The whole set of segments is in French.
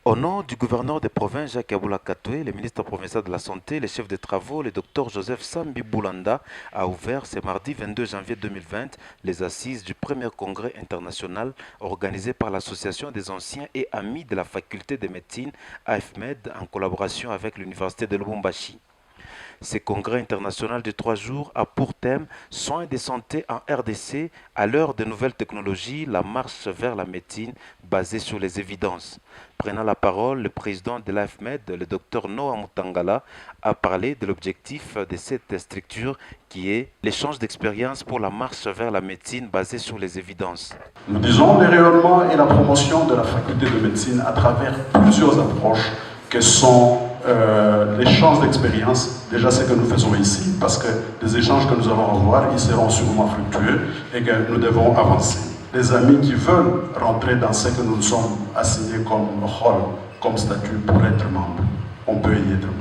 Au nom du gouverneur des provinces Jacques Aboula Katoué, le ministre provincial de la Santé, le chef de travaux, le docteur Joseph Sambi Boulanda, a ouvert ce mardi 22 janvier 2020 les assises du premier congrès international organisé par l'Association des anciens et amis de la faculté de médecine AFMED en collaboration avec l'Université de Lubumbashi. Ce congrès international de 3 jours a pour thème Soins de santé en RDC à l'heure des nouvelles technologies, la marche vers la médecine basée sur les évidences. Prenant la parole, le président de l'AFMED, le docteur Noah Mutangala, a parlé de l'objectif de cette structure qui est l'échange d'expériences pour la marche vers la médecine basée sur les évidences. Nous disons le rayonnement et la promotion de la faculté de médecine à travers plusieurs approches que sont l'échange d'expériences, déjà ce que nous faisons ici, parce que les échanges que nous allons avoir, ils seront sûrement fructueux et que nous devons avancer. Les amis qui veulent rentrer dans ce que nous nous sommes assignés comme rôle, comme statut pour être membre, on peut y être membre.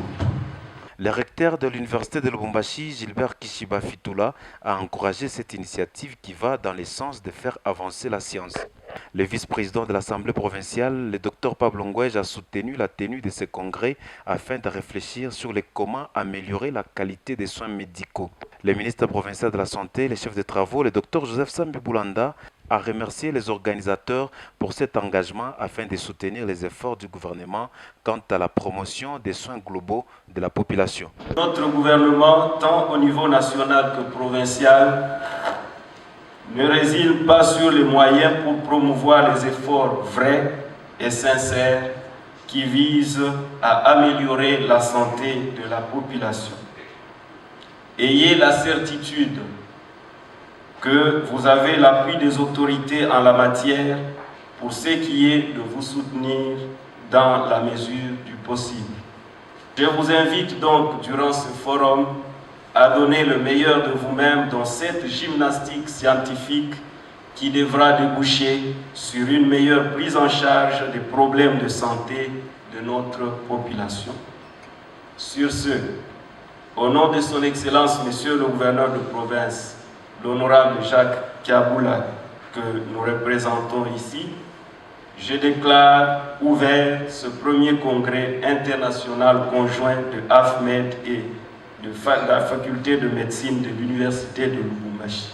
Le recteur de l'Université de Lubumbashi, Gilbert Kishiba Fitula, a encouragé cette initiative qui va dans le sens de faire avancer la science. Le vice-président de l'Assemblée provinciale, le Dr Pablo Ngouège, a soutenu la tenue de ce congrès afin de réfléchir sur les comment améliorer la qualité des soins médicaux. Le ministre provincial de la Santé, le chef de travaux, le Dr Joseph Sambi Boulanda, a remercié les organisateurs pour cet engagement afin de soutenir les efforts du gouvernement quant à la promotion des soins globaux de la population. Notre gouvernement, tant au niveau national que provincial, ne réside pas sur les moyens pour promouvoir les efforts vrais et sincères qui visent à améliorer la santé de la population. Ayez la certitude que vous avez l'appui des autorités en la matière pour ce qui est de vous soutenir dans la mesure du possible. Je vous invite donc durant ce forum à donner le meilleur de vous-même dans cette gymnastique scientifique qui devra déboucher sur une meilleure prise en charge des problèmes de santé de notre population. Sur ce, au nom de son Excellence, Monsieur le gouverneur de province, l'honorable Jacques Kaboula, que nous représentons ici, je déclare ouvert ce premier congrès international conjoint de AFMED et de la faculté de médecine de l'Université de Lubumbashi.